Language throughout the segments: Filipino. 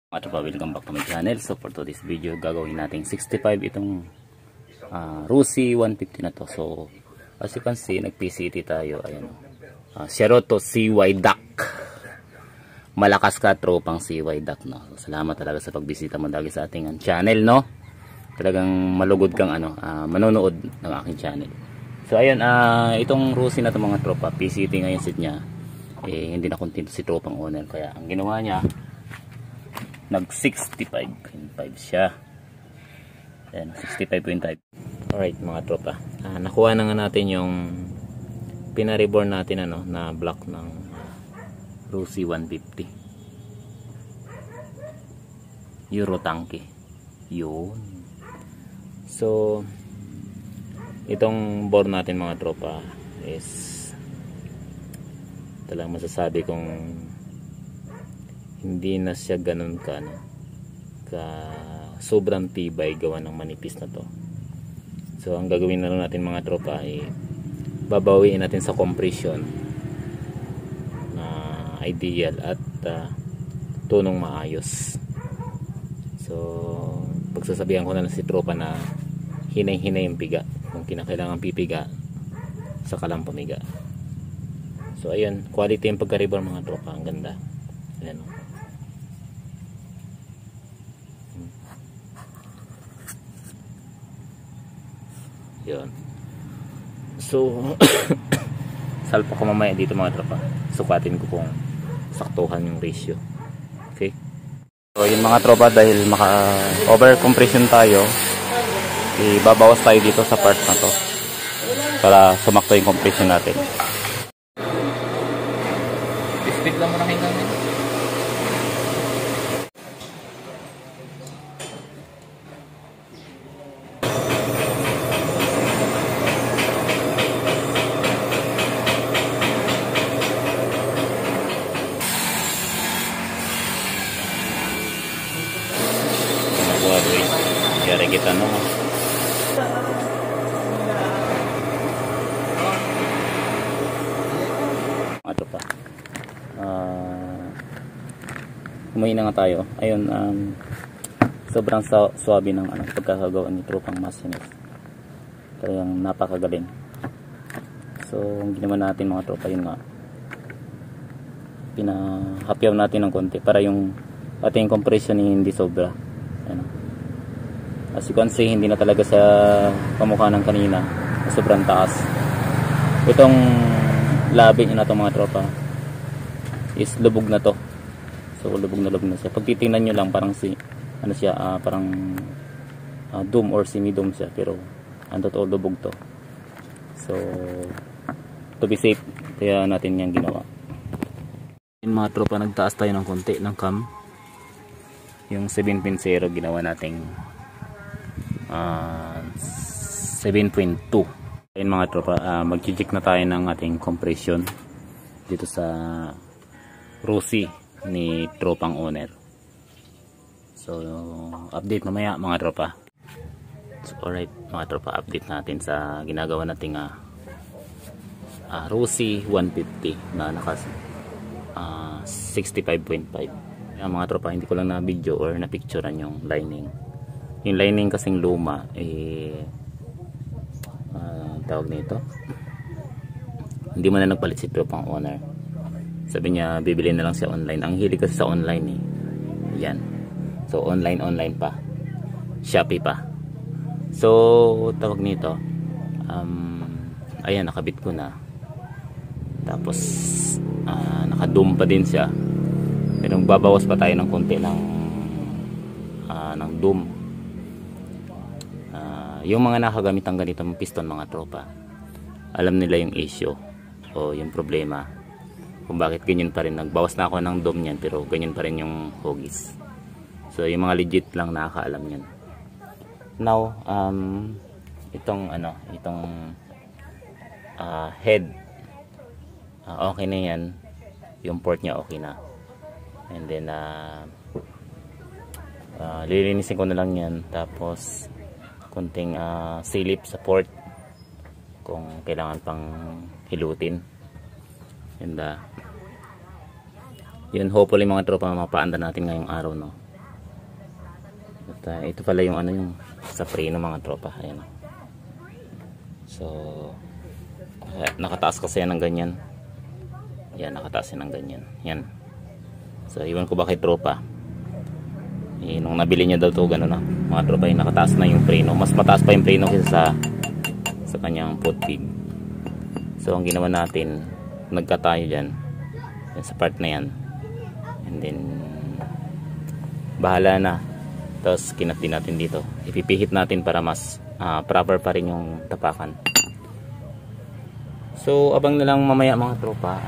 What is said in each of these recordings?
Mga tropa, welcome back to my channel. So for today's video, gagawin natin 65 itong Rusi 150 na to. So as you can see, nag-PCT tayo. Ayan, Sierra to CY Duck. Malakas ka tropang CY Duck, no? So, salamat talaga sa pagbisita mo lagi sa ating channel, no? Talagang malugod kang manonood ng aking channel. So ayun, itong Rusi na to mga tropa, PCT ngayon set niya. Hindi na kontento si tropang owner, kaya ang ginawa niya, nag 65.5 siya. Ayan, 65.5. Alright mga tropa, nakuha na nga natin yung pina-reborn natin na block ng Rusi 150 Euro tanke yun. So itong bore natin mga tropa is talagang masasabi kong hindi na siya ganun ka sobrang tibay gawa ng manipis na to. So ang gagawin na lang natin mga tropa ay babawiin natin sa compression na ideal at tunong maayos. So pagsasabihan ko na lang si tropa na hinay-hinay yung piga, kung kinakailangan pipiga saka lang pumiga. So ayun, quality yung pagka-reborn mga tropa, ang ganda. Ayan. Yun. So salpa ko mamaya dito mga tropa, sukatin ko kung saktuhan yung ratio. Okay, so yun mga tropa, dahil maka over compression tayo, ibabawas tayo dito sa part na to para sumakto yung compression natin. Speed lang mo na hanggang kaya kita no. Ato pa. Kumain na nga tayo. Ayun, sobrang suwabe ng pagkakagawa ni tropang machinist. Talagang napakagaling. So, ang ginawa natin mga tropa, yun nga, pinahapyaw natin ng konti para yung ating compression hindi sobra. Ayun. As you can see, hindi na talaga sa pamukha ng kanina, sobrang taas. Itong labi na to mga tropa is lubog na to. So lubog na siya. Pag titingnan nyo lang, parang parang dome or semi-dome siya, pero ang totoo lubog to. So to be safe, kaya natin yan ginawa. Yung mga tropa, nagtaas tayo ng konti ng cam. Yung 7.0 ginawa nating 7.2. Ayun mga tropa, mag-check na tayo ng ating compression dito sa Rusi ni tropang owner. So update mamaya mga tropa. So, alright mga tropa, update natin sa ginagawa nating Rusi 150 na naka 65.5. Mga tropa, hindi ko lang na video or na picturean yung lining. Yung lining kasing luma, tawag nito, hindi mo na nagpalit si tropang owner. Sabi niya bibili na lang siya online. Ang hilig kasi sa online yan. So online pa, Shopee pa. So tawag nito, ayan, nakabit ko na. Tapos nakadoom pa din siya, pero babawas pa tayo ng konti ng doom. Yung mga nakagamitan ganitong piston mga tropa, alam nila yung issue o yung problema kung bakit ganyan pa rin. Nagbawas na ako ng dome niyan, pero ganyan pa rin yung hogis. So yung mga legit lang nakakaalam yan. Now itong head, okay na yan. Yung port niya okay na, and then lilinisin ko na lang yan. Tapos konting silip sa port kung kailangan pang hilutin. And yun, hopefully mga tropa, mapaanda natin ngayong araw, no. At ito pala yung ano yung sa preno mga tropa. Ayan. So nakataas kasi yan ng ganyan. Yan, nakataas yan ng ganyan. Yan. So iwan ko ba kay tropa. Nung nabili niya daw to gano'n na. Mga tropa, nakataas na yung preno. Mas mataas pa yung preno kaysa sa kanyang foot peg. So ang ginawa natin, nagkatayo dyan. Yan sa part na yan. And then bahala na. Tapos kinat din natin dito. Ipipihit natin para mas proper pa rin yung tapakan. So abang na lang mamaya mga tropa.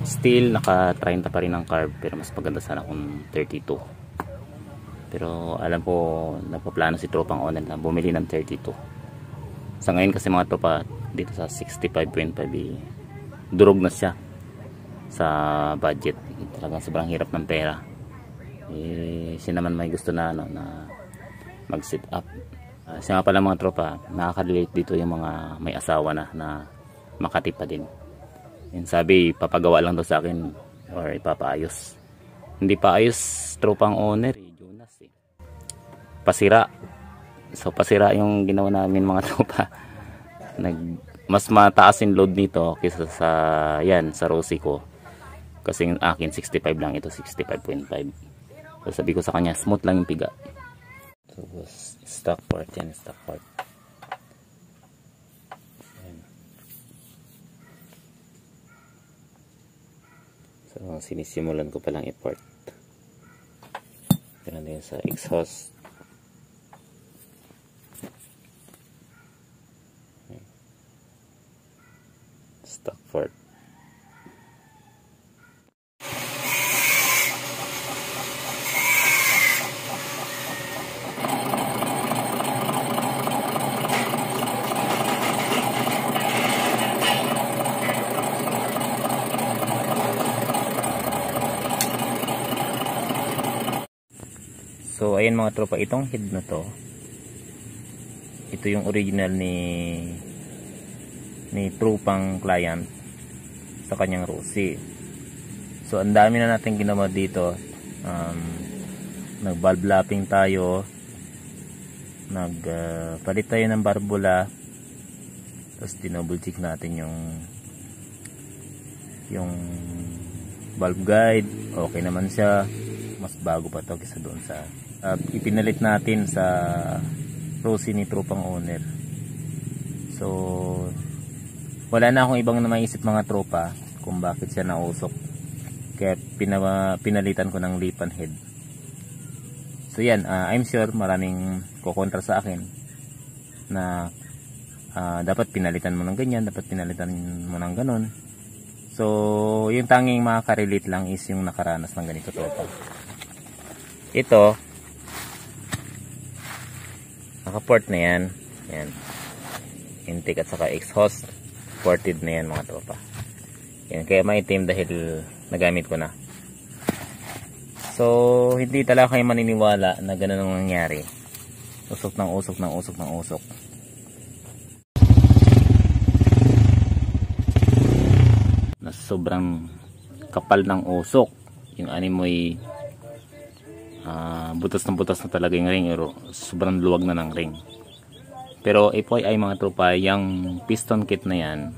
Still naka 30 pa rin ang carb, pero mas maganda sana kung 32. Pero alam ko napaplano si tropang Onel na bumili ng 32. Sa ngayon kasi mga tropa dito sa 65.5 durog na siya sa budget. Talagang sobrang hirap ng pera. Siya naman may gusto na na mag sit up. Siya nga pala mga tropa, nakaka-relate dito yung mga may asawa na Makati pa din. Yung sabi papagawa lang daw sa akin or ipapaayos. Hindi pa ayos tropang owner Jonas pasira. So pasira yung ginawa namin mga tropa. Mas mataas yung load nito kaysa sa yan sa Rosy ko. Kasi yung akin 65 lang, ito 65.5. So sabi ko sa kanya smooth lang yung piga. So stock part yan, stock part. So sinisimulan ko palang i-port. Ganun din sa exhaust. Stock port. So ayan mga tropa, itong head na to, ito yung original ni tropang client sa kanyang Rosy. So ang dami na natin ginawa dito. Nag valve lapping tayo, palit tayo ng barbula, tapos dinouble check natin yung valve guide. Okay naman siya, mas bago pa to kaysa doon sa ipinalit natin sa Rosy ni tropang owner. So wala na akong ibang na maisip mga tropa kung bakit siya nausok, kaya pinalitan ko ng lipan head. So yan, I'm sure maraming kukontra sa akin na dapat pinalitan mo ng ganyan, dapat pinalitan mo ng ganon. So yung tanging makaka-relate lang is yung nakaranas ng ganito tropa. Ito naka-port na yan. Yan. Intake at saka exhaust. Ported na yan mga tropa. Yan. Kaya maitim dahil nagamit ko na. So, hindi talaga kayo maniniwala na ganun ang nangyari. Usok ng usok ng usok ng usok. Na sobrang kapal ng usok. Yung animoy butas na talaga yung ring, sobrang luwag na ng ring. Pero FYI mga tropa, yung piston kit na yan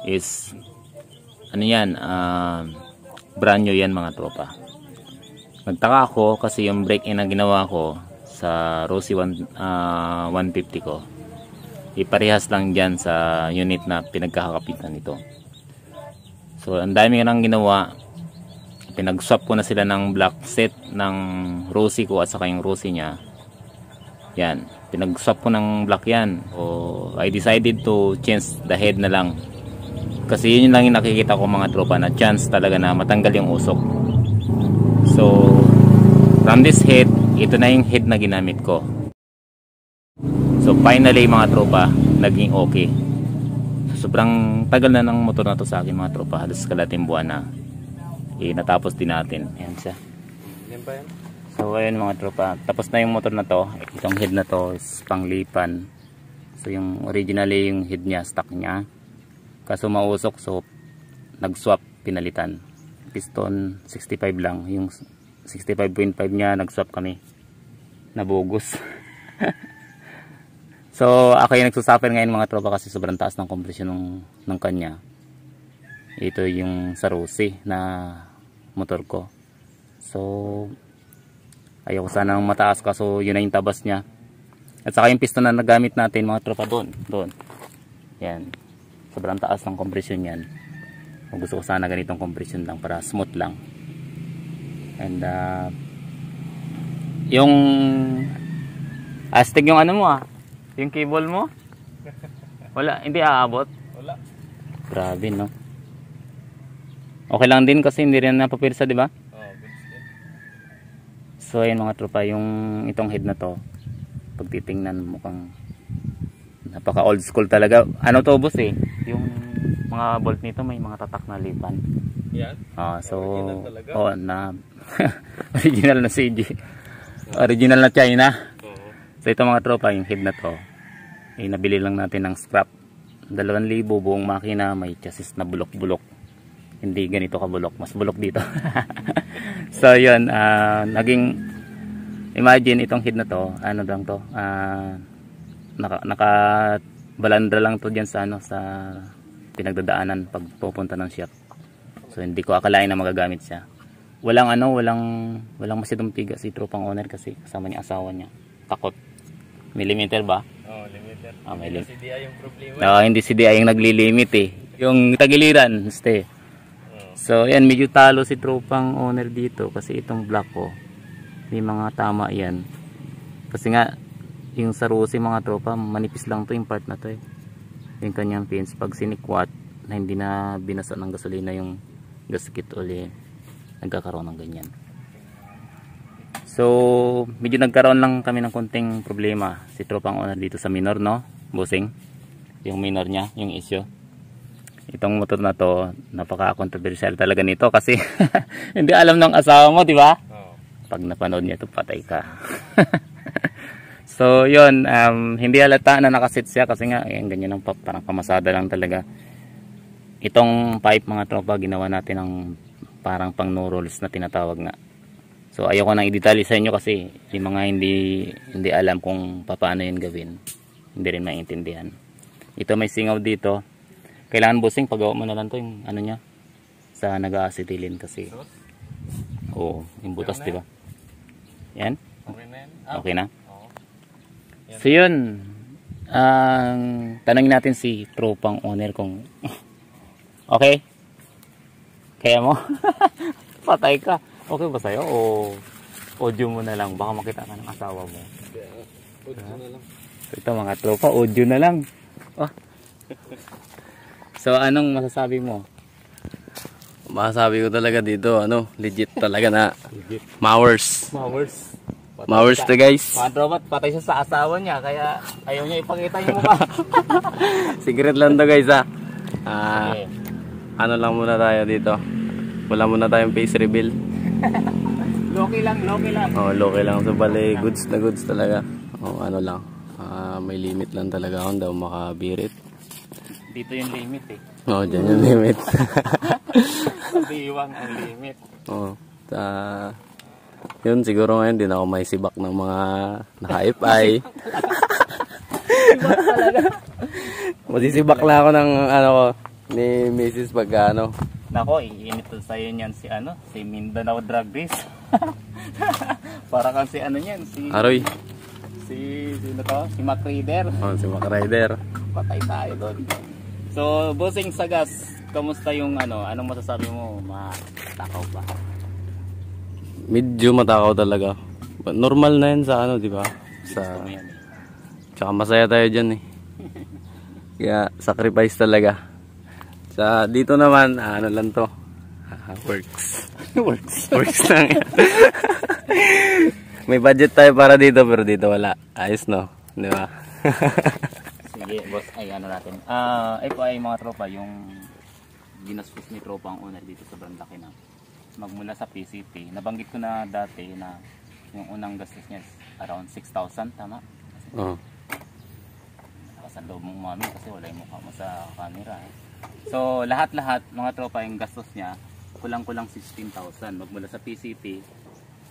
is ano yan, brand new yan mga tropa. Nagtaka ako kasi yung break in na ginawa ko sa Rosy 150 ko, iparehas lang dyan sa unit na pinagkakapitan nito. So ang dami nga nang ginawa. Pinag-swap ko na sila ng black set ng Rosy ko at saka yung Rosy niya. Yan, pinag-swap ko ng black yan. So I decided to change the head na lang. Kasi yun lang yung nakikita ko mga tropa, na chance talaga na matanggal yung usok. So from this head, ito na yung head na ginamit ko. So finally mga tropa, naging okay. So, sobrang tagal na ng motor na to sa akin mga tropa, halos kalating buwan na. Natapos din natin. Ayan siya. So ayun mga tropa, tapos na yung motor na to. Itong head na to is panglipan. So yung originally yung head niya, stock niya, kaso mausok, so nag-swap, pinalitan. Piston 65 lang, yung 65.5 niya nag-swap kami. nabugos. So ako yung nagsusuffer ngayon mga tropa kasi sobrang taas ng kompresyon ng kanya. Ito yung sa Rossi na motor ko. So ayoko sana ng mataas kaso yun na yung tabas niya. At saka yung piston na nagamit natin mga tropa doon. Yan. Sobrang taas ng kompresyon yan. Gusto ko sana ganitong kompresyon lang para smooth lang. And yung astig yung ano mo yung cable mo wala, hindi aabot. Wala. Grabe no. Okay lang din kasi hindi rin napapirsa, di ba? So ayun mga tropa, yung itong head na to pag titingnan mukhang napaka old school talaga. Ano to boss yung mga bolt nito may mga tatak na lipan. Yan. So na original na CG. Original na China. So ito mga tropa, yung head na to nabili lang natin ng scrap. 2,000 buong makina, may chassis na bulok-bulok. Hindi ganito kabulok, mas bulok dito. So yun, naging imagine itong head na to, ano lang to, naka balandra lang to diyan sa sa pinagdadaanan pag pupunta ng shop. So hindi ko akalain na magagamit siya. Walang masyadong tiga si tropang owner kasi kasama niya asawa niya. Takot. Millimeter ba? Millimeter. May hindi CDI yung problema. Hindi CDI yung naglilimit yung tagiliran, So yan, medyo talo si tropang owner dito kasi itong block ko may mga tama yan. Kasi nga yung sa Rossi mga tropa, manipis lang to yung part na to yung kanyang pins. Pag sinikwat na hindi na binasa ng gasolina yung gasket uli, nagkakaroon ng ganyan. So medyo nagkaroon lang kami ng konting problema si tropang owner dito sa minor, no bossing, yung minor niya, yung issue. Itong motor na to, napaka-controversial talaga nito kasi hindi alam ng asawa mo, di ba? Pag napanood niya ito, patay ka. So yun, hindi halata na nakasit siya kasi nga ganyan lang, parang pamasada lang talaga. Itong pipe mga tropa, ginawa natin ng parang pang no rolls na tinatawag nga. So ayoko nang i-detalye sa inyo kasi yung mga hindi alam kung paano yun gawin, hindi rin maintindihan. Ito may singaw dito. Kailangan bossing pagawa mo na lang to yung ano niya sa nag-acetylen kasi. Yung butas, di ba? Yan. Okay na. So yun, tanongin natin si tropang owner kung okay kaya mo. Patay ka. Okay ba sa'yo o audio mo na lang, baka makita ka ng asawa mo? Audio na lang. So ito mga tropa, audio na lang. So anong masasabi mo? Masasabi ko talaga dito, legit talaga na Mowers to guys. Mga tropa, patay siya sa asawa niya kaya ayaw niya ipakita yung mukha. Secret lang to guys Okay. Ano lang muna tayo dito, wala muna tayong face reveal. Loki lang. Loki lang. So bali, goods na goods talaga. Ano lang, may limit lang talaga ako daw makabirit. Dito yung limit Dyan yung limit. Iwang ang limit. Yun, siguro ngayon din ako may sibak ng mga naka-FI. Sibak talaga. Masisibak na ako ng ni Mrs. pagka Nako, iinit to sa'yo niyan si Mindanao Drag Race. Para kang si niyan, Aroy. Sino to? Si Mac Rider. Si Mac Rider. Patay tayo doon. So, bossing sa gas, kamusta yung anong masasabi mo? Matakaw ba? Medyo matakaw talaga. Normal na yan sa di ba? Tsaka masaya tayo dyan Kaya sacrifice talaga. Sa dito naman, lang to. Works. Works lang yan. May budget tayo para dito pero dito wala. Ayos no? Di ba? Sige, boss. Natin. Ay mga tropa, yung ginastos ni tropa ang owner dito sa Brandaki na magmula sa PCT. Nabanggit ko na dati na yung unang gastos niya around 6,000, tama? Nakasando mong mami kasi wala yung mukha mo sa camera. So lahat-lahat mga tropa yung gastos niya kulang-kulang 16,000 magmula sa PCT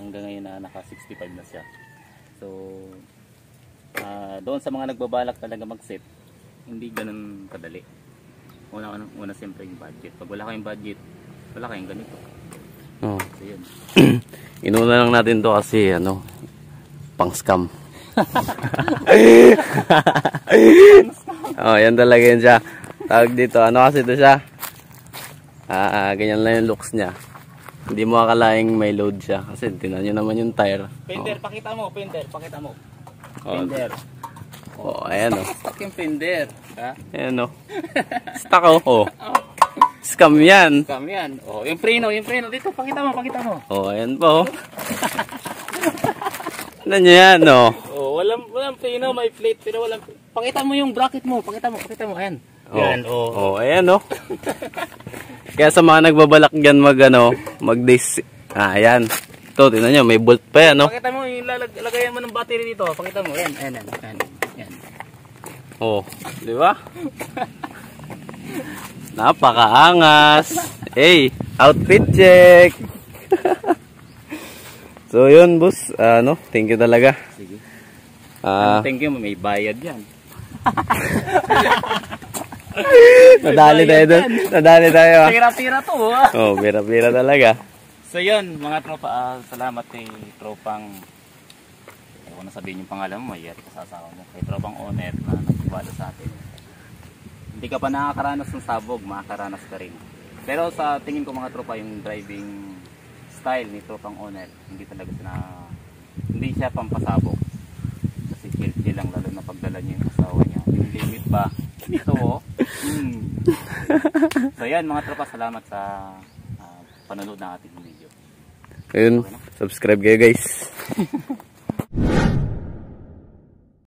hanggang ngayon na naka 65 na siya. So doon sa mga nagbabalak talaga mag-set, hindi ganun kadali. Una siyempre yung budget. Pag wala kayong budget, wala kayong ganito. Oh. So yun. Inuna lang natin to kasi ano, pang scam. Oh, yan talaga yun siya. Tawag dito, ano kasi ito siya? Ganyan lang yung looks niya. Hindi mo akalaing may load siya kasi tingnan niyo naman yung tire. Fender, pakita mo, Fender, pakita mo. Oh. Fender. Oh, ayan oh. Stock yung Fender, ha? Ayan oh. Stock oh. Oh. Scam yan. Scam yan. Oh, yung preno dito, pakita mo, pakita mo. Oh, ayan po. Ano yan oh. Oh, walang preno, may plate pero walang. Pakita mo yung bracket mo, pakita mo, ayan. Oh. Yan, oh. Oh, ayan oh. Kaya sa mga nagbabalak diyan mag-dis. Ayan. Ito, tingnan niyo, may bolt pa yan, no? Pakita mo, lagayan mo ng battery dito. Pakita mo, yan. Oh, di ba? Napakaangas. Hey, outfit check. So, yun, boss. Thank you talaga. Sige. Thank you, may bayad yan. Nadali tayo doon. Nadali tayo. Pira-pira to, ha? Oh, pira-pira talaga. So yun, mga tropa, salamat kay tropang, ako na sabihin yung pangalan mo, mayari ka sa asawa mo, kay tropang owner na nagtibala sa atin. Hindi ka pa nakakaranas ng sabog, makakaranas ka rin. Pero sa tingin ko mga tropa, yung driving style ni tropang owner, hindi siya pampasabog. Kasi chill lang, lalo na pagdala niya yung asawa niya. Yung limit ba? Ito oh. So yan mga tropa, salamat sa panonood ng ating video. Ayun, subscribe kayo guys.